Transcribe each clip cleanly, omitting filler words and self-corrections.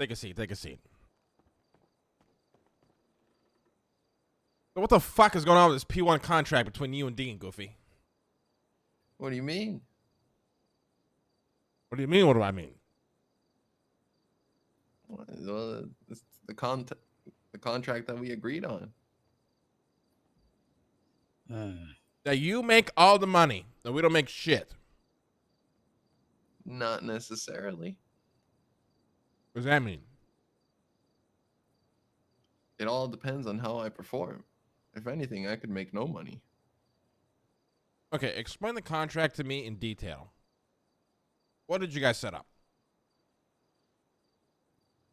Take a seat. Take a seat. So what the fuck is going on with this P1 contract between you and Dean, Goofy? What do you mean? What do you mean? What do I mean? Well, it's the contract that we agreed on. That you make all the money, that we don't make shit. Not necessarily. What does that mean? It all depends on how I perform. If anything, I could make no money. Okay, explain the contract to me in detail. What did you guys set up?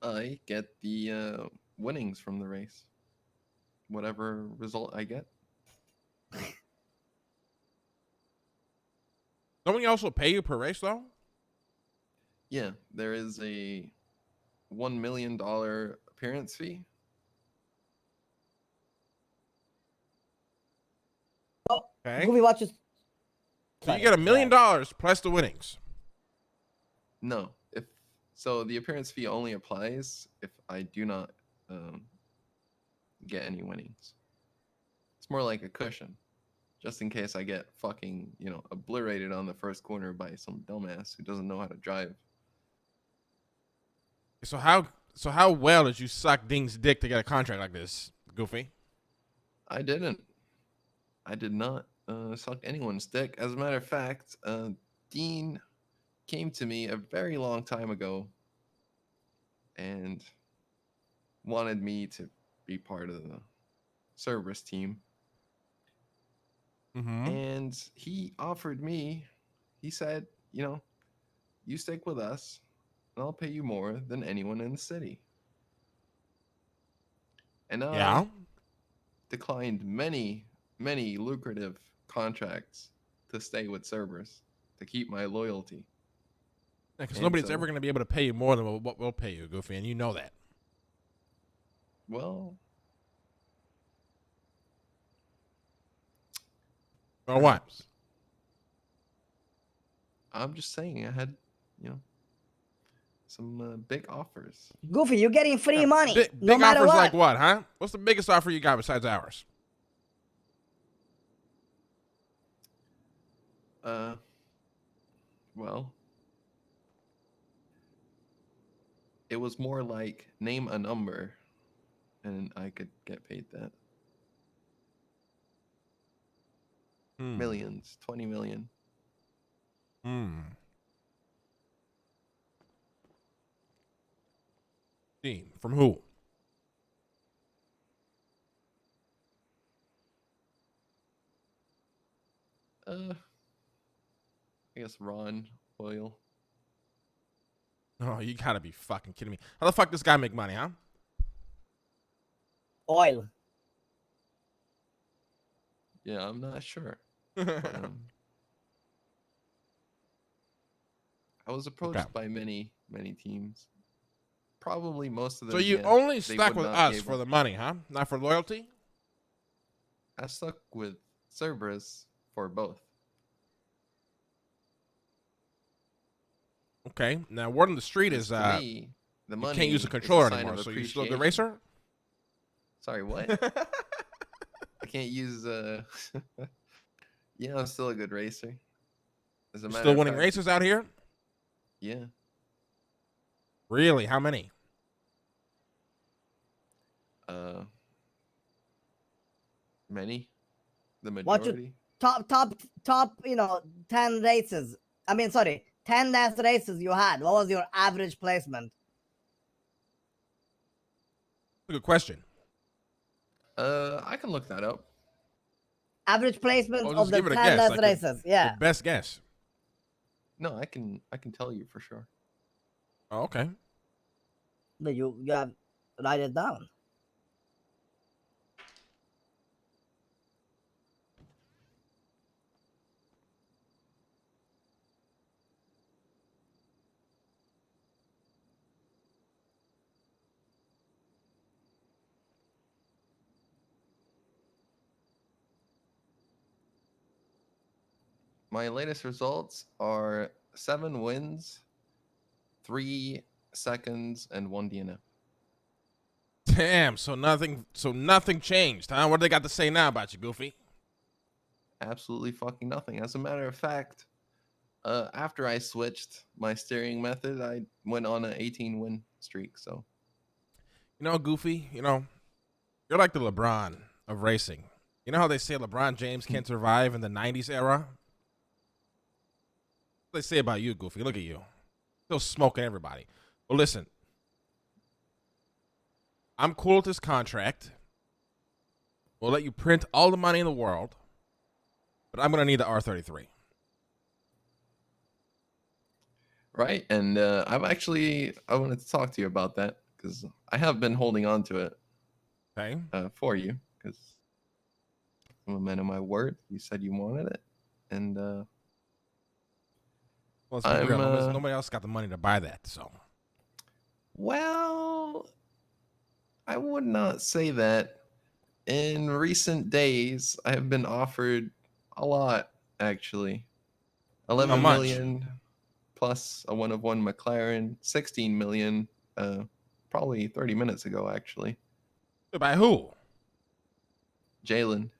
I get the winnings from the race. Whatever result I get. Don't we also pay you per race, though? Yeah, there is a $1 million appearance fee. Okay. Goofy watches. So you get $1 million plus the winnings. No, so the appearance fee only applies if I do not get any winnings. It's more like a cushion, just in case I get fucking, obliterated on the first corner by some dumbass who doesn't know how to drive. So how well did you suck Ding's dick to get a contract like this, Goofy? I didn't. I did not suck anyone's dick. As a matter of fact, Dean came to me a very long time ago and wanted me to be part of the Cerberus team. Mm-hmm. And he offered me, he said, you stick with us and I'll pay you more than anyone in the city. And I declined many, many lucrative contracts to stay with Cerberus, to keep my loyalty. Yeah, because nobody's ever going to be able to pay you more than what we'll pay you, Goofy, and you know that. Well, or what? I'm just saying I had, some big offers. Goofy, you're getting free money. Big no matter offers what. like what, huh? What's the biggest offer you got besides ours? Well, it was more like name a number and I could get paid that. Millions, 20 million. Dean, from who? I guess Ron Oil. Oh, you gotta be fucking kidding me. How the fuck does this guy make money, huh? Oil. Yeah, I'm not sure. I was approached by many, many teams. Probably most of them. So you only stuck with us for the money, huh? Not for loyalty? I stuck with Cerberus for both. Okay. Now, word on the street is me, the money you can't use a controller anymore, so you're still a good racer? Sorry, what? I can't use... Yeah, I'm still a good racer. Still winning races out here? Yeah. Really? How many? Many. The majority. Top, 10 races. 10 last races you had. What was your average placement? Good question. I can look that up. Average placement of the 10 last races. Yeah. The best guess. No, I can tell you for sure. Oh, okay. But you have to write it down. My latest results are 7 wins, 3 seconds, and 1 DNF. Damn. So nothing changed, huh? What do they got to say now about you, Goofy? Absolutely fucking nothing. As a matter of fact, after I switched my steering method, I went on an 18-win streak. So, You know, Goofy. You know, you're like the LeBron of racing. You know how they say LeBron James can't survive in the '90s era? What they say about you, Goofy? Look at you, still smoking everybody. Well, listen, I'm cool with this contract. We'll let you print all the money in the world, but I'm gonna need the R33. right, and I wanted to talk to you about that because I have been holding on to it Okay. for you because I'm a man of my word. You said you wanted it, and Well, let's be real. Nobody else got the money to buy that, so. well, I would not say that. In recent days, I have been offered a lot, actually. How 11 much? million plus a 1-of-1 McLaren, 16 million, probably 30 minutes ago, actually. By who? Jalen.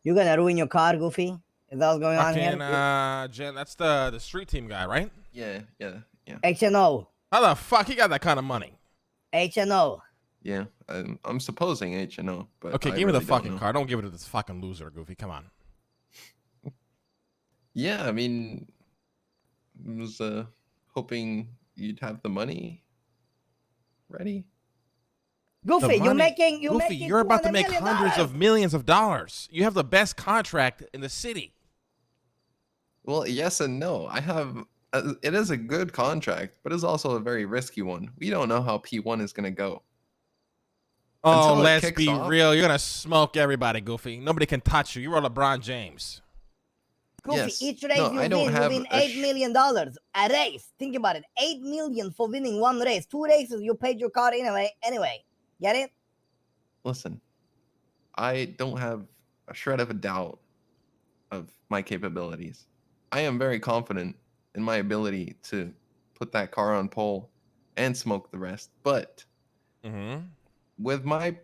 You gonna ruin your car, Goofy? Is that what's going on Fucking, here? Jen, that's the street team guy, right? Yeah. HNO. How the fuck he got that kind of money? HNO. Yeah, I'm supposing H&O, but Okay, I give me the really don't fucking know. car. Don't give it to this fucking loser, Goofy. Come on. Yeah, I mean, I was hoping you'd have the money ready. Goofy, you're making Goofy, you're about to $200 make million. hundreds of millions of dollars. You have the best contract in the city. Well, yes and no. I have. It is a good contract, but it's also a very risky one. We don't know how P1 is going to go. Oh, Until it let's kicks be off- real. You're going to smoke everybody, Goofy. Nobody can touch you. You're LeBron James. Goofy, Yes. each race No, you I don't win, you have win a $8 million. A race. Think about it. 8 million for winning one race. 2 races, you paid your car anyway. Get it? Listen, I don't have a shred of a doubt of my capabilities. I am very confident in my ability to put that car on pole and smoke the rest. But Mm-hmm. with my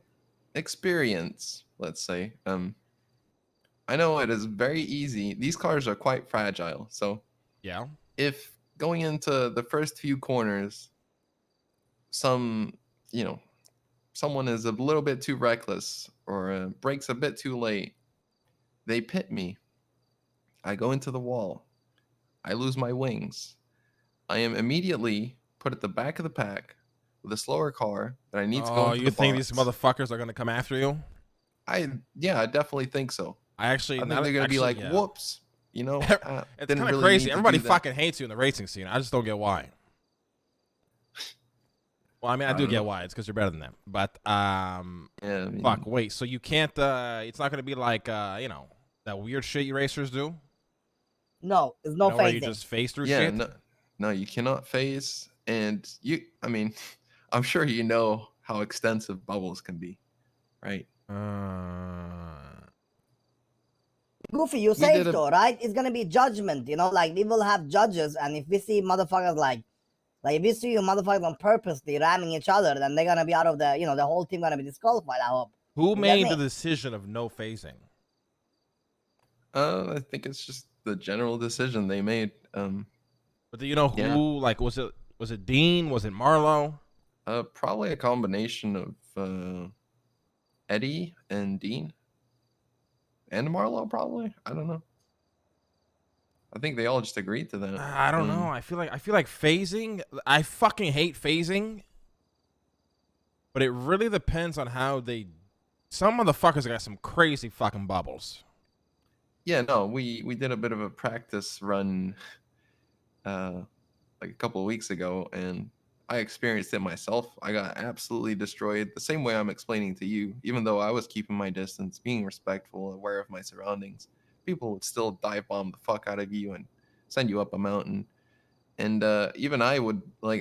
experience, let's say, I know it is very easy. These cars are quite fragile. So Yeah. if going into the first few corners, someone is a little bit too reckless or brakes a bit too late, they pit me. I go into the wall. I lose my wings. I am immediately put at the back of the pack with a slower car that I need to go Oh, into you the think box. these motherfuckers are going to come after you? I definitely think so. I think they're going to be like, yeah. whoops, It's didn't kind of really crazy. need to Everybody do that. fucking hates you in the racing scene. I just don't get why. Well, I mean, I do don't get know. why. It's because you're better than them. But, Yeah, I mean, fuck, wait. So you can't, it's not going to be like, that weird shit you racers do? No, there's no Where you phasing. just phase through yeah, shit? no, you cannot phase. And I mean, I'm sure you know how extensive bubbles can be, right? Goofy, you We safe did a- though, right? It's gonna be judgment, like we will have judges, and if we see motherfuckers like if we see you motherfuckers on purposely ramming each other, then they're gonna be out of the, the whole team gonna be disqualified, I hope. Who You get made me? the decision of no phasing? I think it's just the general decision they made. But do you know who? Yeah. Like, was it Dean? Was it Marlowe? Probably a combination of Eddie and Dean and Marlowe. Probably, I don't know. I think they all just agreed to that. I don't know. I feel like phasing. I fucking hate phasing. But it really depends on how they. Some motherfuckers got some crazy fucking bubbles. Yeah, no, we did a bit of a practice run, like a couple of weeks ago, and I experienced it myself. I got absolutely destroyed the same way I'm explaining to you. Even though I was keeping my distance, being respectful, aware of my surroundings, people would still dive bomb the fuck out of you and send you up a mountain. And even I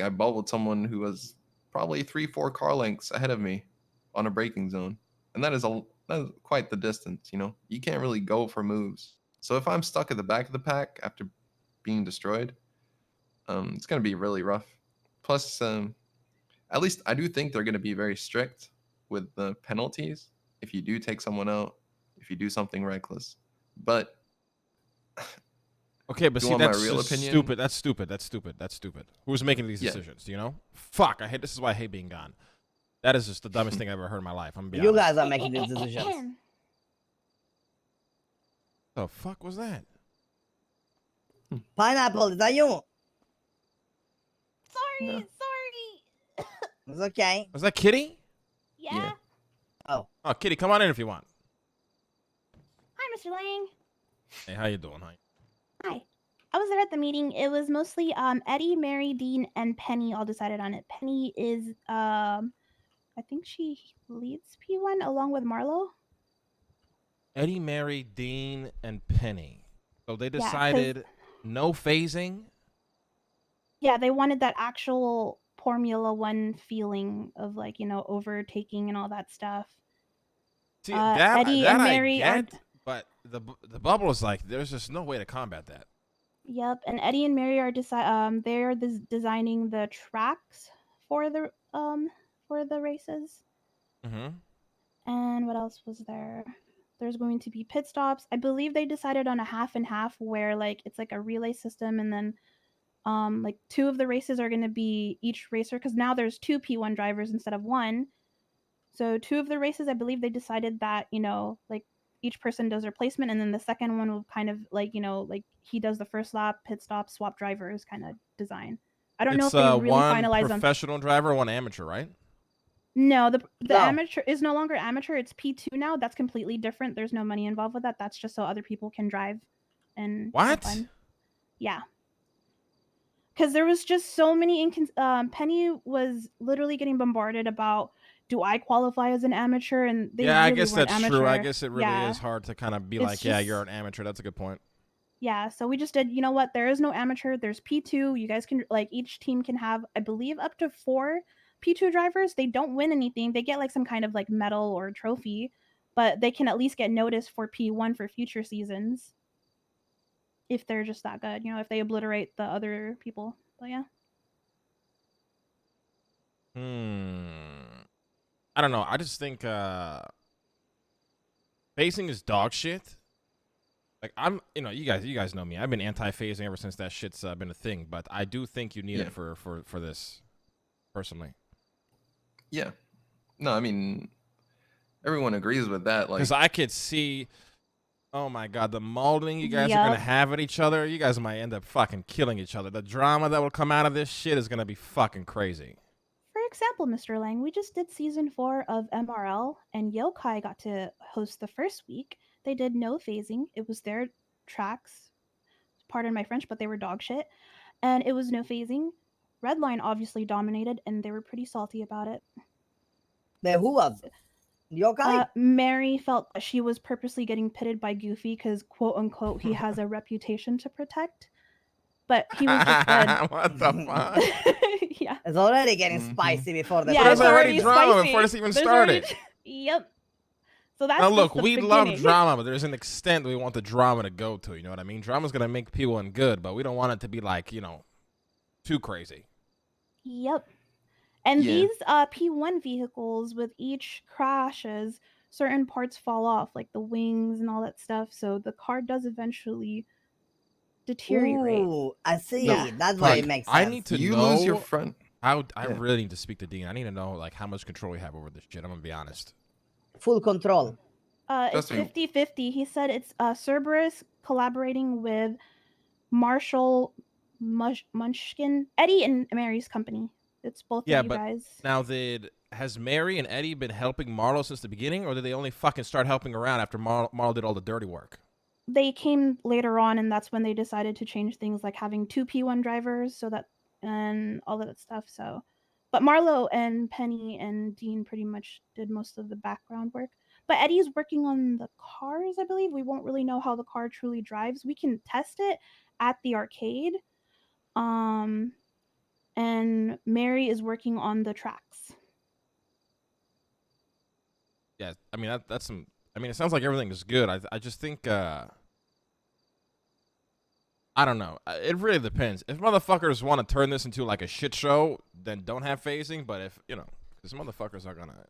bubbled someone who was probably 3-4 car lengths ahead of me on a braking zone, and that is quite the distance. You can't really go for moves. So if I'm stuck at the back of the pack after being destroyed, It's going to be really rough. Plus, at least I do think they're going to be very strict with the penalties if you do take someone out, if you do something reckless. But Okay, but you see, want my that's real just opinion? stupid. That's stupid. That's stupid. That's stupid. Who's making these Yeah. decisions? Do you know? Fuck. I hate. This is why I hate being gone. That is just the dumbest thing I've ever heard in my life. I'm gonna be You honest. guys are making these decisions. The fuck was that? Pineapple, is that you? Sorry, No. sorry. It's okay. Was that Kitty? Yeah. Oh, Oh, Kitty, come on in if you want. Hi, Mr. Lang. Hey, how you doing? Hi. Hi. I was there at the meeting. It was mostly Eddie, Mary, Dean, and Penny all decided on it. Penny is I think she leads P1 along with Marlo. Eddie, Mary, Dean, and Penny. So they 'cause- decided no phasing. Yeah, they wanted that actual Formula One feeling of like, you know, overtaking and all that stuff. See, Eddie that and I Mary are- get, but the bubble is like, there's just no way to combat that. Yep, and Eddie and Mary are they're designing the tracks for the races. Mm-hmm. And what else was there? There's going to be pit stops. I believe they decided on a half and half where like it's like a relay system, and then like 2 of the races are going to be each racer, because now there's 2 P1 drivers instead of 1. So 2 of the races, I believe they decided that, you know, like each person does their placement, and then the second one will kind of like, you know, like he does the first lap, pit stop, swap drivers kind of design. I don't know if they really one finalized on. professional driver, one amateur, right? No, the No. amateur is no longer amateur. It's P2 now. That's completely different. There's no money involved with that. That's just so other people can drive and have What? fun. Yeah. Because there was just so many Penny was literally getting bombarded about, do I qualify as an amateur? And they Yeah, I really guess weren't that's amateur. true. I guess it really Yeah. is hard to kind of be It's like, yeah, just- you're an amateur. That's a good point. Yeah, so we just did, you know what, there is no amateur, there's P2. You guys can, like, each team can have, I believe, up to 4 P2 drivers. They don't win anything. They get, like, some kind of, like, medal or trophy, but they can at least get noticed for P1 for future seasons. If they're just that good, you know, if they obliterate the other people. But yeah. I don't know. I just think phasing is dog shit. Like, I'm, you know, you guys know me. I've been anti-phasing ever since that shit's been a thing. But I do think you need Yeah. it for this, personally. Yeah. No, I mean, everyone agrees with that. Like, Because I could see, oh my god, the molding you guys are gonna Yup. have at each other. You guys might end up fucking killing each other. The drama that will come out of this shit is gonna be fucking crazy. For example, Mr. Lang, we just did season 4 of MRL, and Yokai got to host the first week. They did no phasing. It was their tracks. Pardon my French, but they were dog shit. And it was no phasing. Redline obviously dominated, and they were pretty salty about it. Who was it? Yokai? Mary felt that she was purposely getting pitted by Goofy because, quote unquote, he has a reputation to protect. But he was just good. What the fuck? Yeah. It's already getting Mhm. spicy before the Yeah, There's it's already already drama spicy. before this even There's started. Yep. So that's Now just look, the we love beginning. drama, but there's an extent we want the drama to go to. You know what I mean? Drama's gonna make people in good, but we don't want it to be like, you know, too crazy. Yep. And Yeah. these P1 vehicles, with each crashes, certain parts fall off, like the wings and all that stuff. So the car does eventually deteriorate. Ooh, I see. Yeah. That's why Like, it makes sense. I need to you know. lose your front. I Yeah. really need to speak to Dean. I need to know like how much control we have over this shit. I'm gonna be honest. full control. It's Trust me. 50-50. He said it's Cerberus collaborating with Marshall Munchkin, Eddie and Mary's company. It's both Yeah, of you but guys. Now, has Mary and Eddie been helping Marlo since the beginning, or did they only fucking start helping around after Marlo did all the dirty work? They came later on, and that's when they decided to change things, like having 2 P1 drivers, so that, and all of that stuff. So, but Marlo and Penny and Dean pretty much did most of the background work. But Eddie's working on the cars, I believe. We won't really know how the car truly drives. We can test it at the arcade. And Mary is working on the tracks. Yeah, I mean that's some. I mean, it sounds like everything is good. I just think I I don't know. It really depends. If motherfuckers want to turn this into like a shit show, then don't have phasing. But if because motherfuckers are gonna.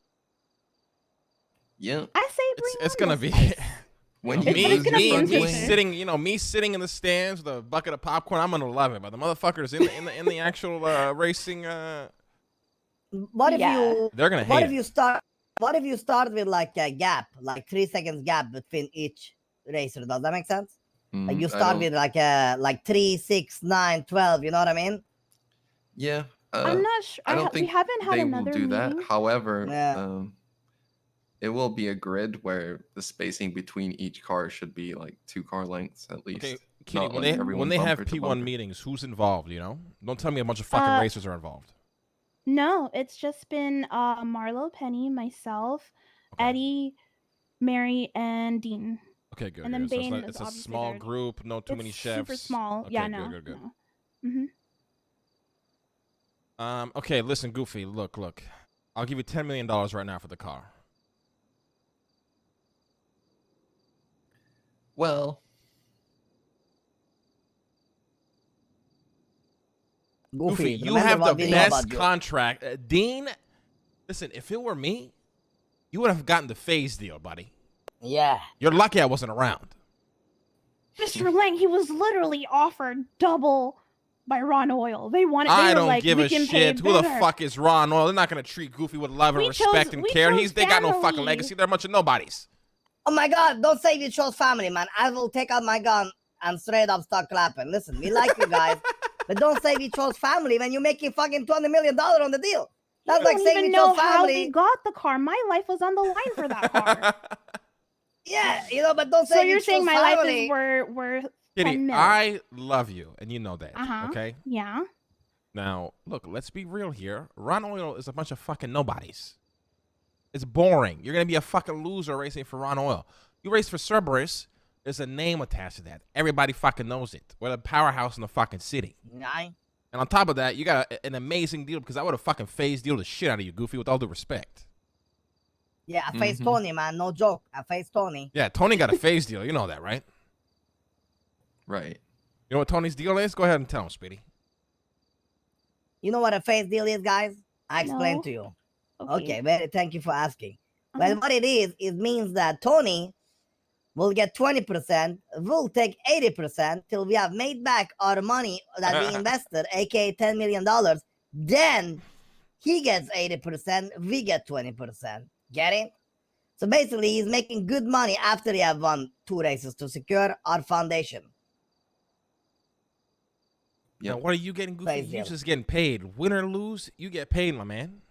Yeah. I say bring It's on gonna the be. spice. When It's you lose gonna be your front interesting. wing, me sitting in the stands with a bucket of popcorn. I'm gonna love it. But the motherfuckers in the actual racing, What if Yeah. you? they're gonna What hate if it. you start? What if you start with like a gap, like 3 seconds gap between each racer? Does that make sense? Like you I start don't- with like 3, 6, 9, 12. You know what I mean? Yeah. I'm not sure. I don't we think haven't had they will another do that. meeting. However, Yeah. it will be a grid where the spacing between each car should be like 2 car lengths at least. Okay, Kitty, Not when like they everyone have bumper to P1 bumper. meetings, who's involved? Don't tell me a bunch of fucking racers are involved. No, it's just been Marlo, Penny, myself, Okay. Eddie, Mary, and Dean. Okay, good. And then good. So Bane is it's a obviously small there. group, no too many It's chefs. super small. Okay, Yeah, good, good. no. Mm-hmm. Okay, listen, Goofy. Look. I'll give you $10 million right now for the car. Well, Goofy, you remember have the what we know best about you. contract. Dean, listen, if it were me, you would have gotten the phase deal, buddy. Yeah. You're lucky I wasn't around. Mr. Lang, he was literally offered double by Ron Oil. They wanted. They I were don't like, give we a can shit. pay Who the better. fuck is Ron Oil? They're not gonna treat Goofy with love and We respect chose- and we care. chose They got no fucking family. legacy. They're a bunch of nobodies. Oh my God! Don't say we chose family, man. I will take out my gun and straight up start clapping. Listen, we like you guys, but don't say we chose family when you're making fucking $20 million on the deal. That's You like don't saying even we know chose how family. we got the car. My life was on the line for that car. Yeah, but don't say So we you're saying chose my life family. is worth Kitty, 10 mil? I love you, and you know that. Uh-huh. Okay. Yeah. Now, look, let's be real here. Ron Oil is a bunch of fucking nobodies. It's boring. You're gonna be a fucking loser racing for Ron Oil. You race for Cerberus. There's a name attached to that. Everybody fucking knows it. We're the powerhouse in the fucking city. Aye. And on top of that, you got an amazing deal because I would have fucking phase deal the shit out of you, Goofy, with all due respect. Yeah, I faced Tony, man. No joke. I faced Tony. Yeah, Tony got a phase deal. You know that, right? right. You know what Tony's deal is? Go ahead and tell him, Speedy. You know what a face deal is, guys? I explained No. to you. Okay. Okay, thank you for asking. Uh-huh. Well, what it is, it means that Tony will get 20%, we'll take 80% till we have made back our money that we invested, aka $10 million. Then he gets 80%, we get 20%. Get it? So basically, he's making good money after he have won 2 races to secure our foundation. Yeah. Yep. What are you getting, Goofy? Phase You deal. just getting paid. Win or lose, you get paid, my man.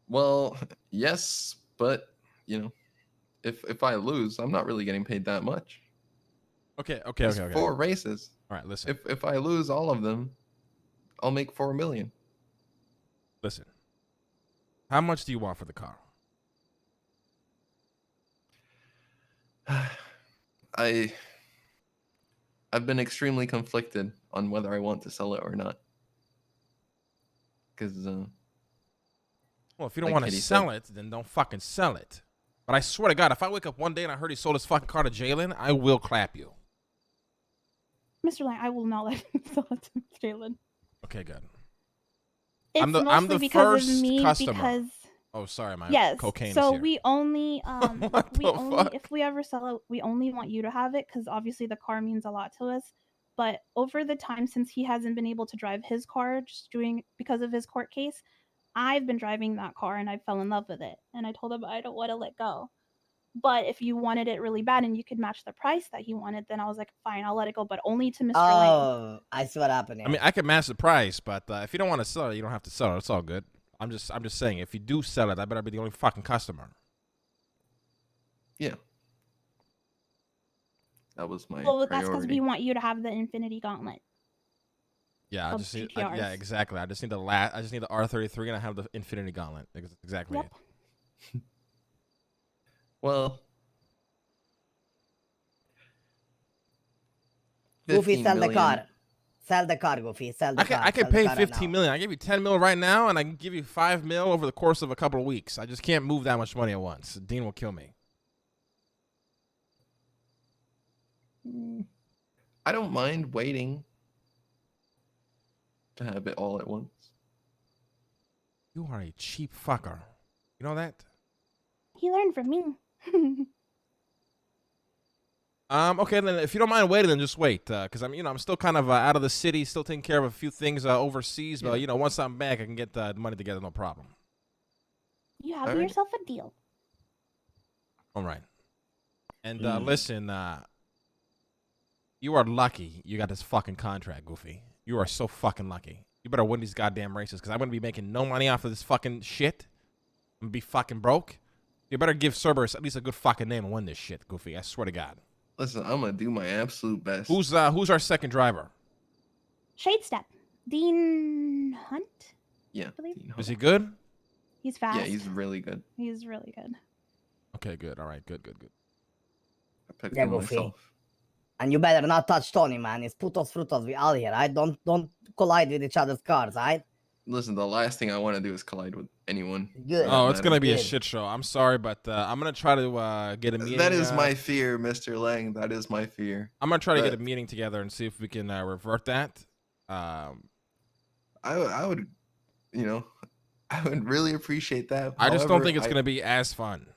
Well, yes, but if I lose, I'm not really getting paid that much. Okay. It's 4 races. All right, listen. If I lose all of them, I'll make 4 million. Listen. How much do you want for the car? I've been extremely conflicted on whether I want to sell it or not. Because Well, if you don't Like want to Kitty sell it, then don't fucking sell it. But I swear to God, if I wake up one day and I heard he sold his fucking car to Jalen, I will clap you. Mr. Lang, I will not let him sell it to Jalen. Okay, good. It's I'm the mostly because first of me. customer. Because Oh, sorry, my yes, cocaine so is here. we only What the fuck? if we ever sell it, we only want you to have it because obviously the car means a lot to us. But over the time since he hasn't been able to drive his car, just doing because of his court case, I've been driving that car and I fell in love with it. And I told him I don't want to let go. But if you wanted it really bad and you could match the price that he wanted, then I was like, fine, I'll let it go, but only to Mr. Lang. Oh, I see what happened here. I mean, I can match the price, but if you don't want to sell it, you don't have to sell it. It's all good. I'm just saying, if you do sell it, I better be the only fucking customer. yeah, that was my Well, that's because priority. we want you to have the Infinity Gauntlet. Yeah, I Of just need, GTRs. yeah, exactly. I just need the R33 and I have the Infinity Gauntlet. Exactly. Yep. it. Well, Goofy, 15 sell the million. car. Sell the car, Goofy. Sell the car. I can Sell the pay car right 15 now. million. I give you 10 mil right now, and I can give you 5 mil over the course of a couple of weeks. I just can't move that much money at once. Dean will kill me. I don't mind waiting to have it all at once. You are a cheap fucker. You know that? He learned from me. Okay, then if you don't mind waiting, then just wait. Cause I'm still kind of out of the city, still taking care of a few things overseas. But Yeah. once I'm back, I can get the money together, no problem. You have Alright. yourself a deal. All right. And Mm. listen, you are lucky you got this fucking contract, Goofy. You are so fucking lucky. You better win these goddamn races, cause I'm gonna be making no money off of this fucking shit. I'm gonna be fucking broke. You better give Cerberus at least a good fucking name and win this shit, Goofy. I swear to God. Listen, I'm gonna do my absolute best. Who's our second driver? Shade Step. Dean Hunt? Yeah. believe? Dean Is Hunt. he good? He's fast. Yeah, he's really good. He's really good. Okay, good. All right, good. I picked Yeah, him Goofy. myself. And you better not touch Tony, man. It's putos frutos. We all here, right? Don't collide with each other's cars, right? Listen, the last thing I want to do is collide with anyone. Good. Oh, it's gonna be a Good. shit show. I'm sorry, but I'm gonna try to get a meeting. That is my fear, Mr. Lang. That is my fear. I'm gonna try to get a But- meeting together and see if we can revert that. I would, I would really appreciate that. I just don't However, think it's gonna be as fun,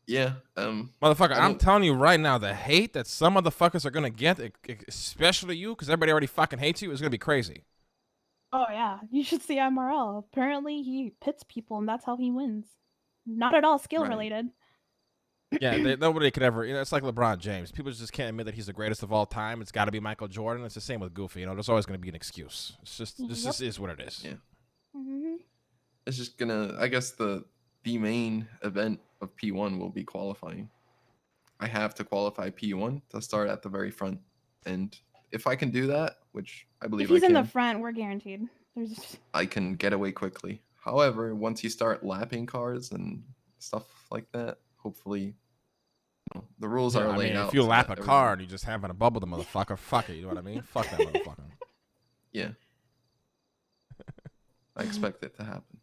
Yeah. motherfucker. I I'm don't- telling you right now, the hate that some motherfuckers are gonna get, especially you, because everybody already fucking hates you, is gonna be crazy. Oh yeah, you should see MRL. Apparently he pits people and that's how he wins. Not at all skill Right. related. Yeah, nobody could ever. It's like LeBron James. People just can't admit that he's the greatest of all time. It's got to be Michael Jordan. It's the same with Goofy. There's always going to be an excuse. It's just this Yep. just is what it is. Yeah. hmm It's just gonna. I guess the main event of P1 will be qualifying. I have to qualify P1 to start at the very front, and if I can do that, which I believe If he's I in can, the front, we're guaranteed. There's I can get away quickly. However, once you start lapping cars and stuff like that, hopefully, the rules Yeah, are I laid mean, out. if you so lap that a everyone- car and you just having a bubble the motherfucker, fuck it. You know what I mean? Fuck that motherfucker. Yeah. I expect it to happen.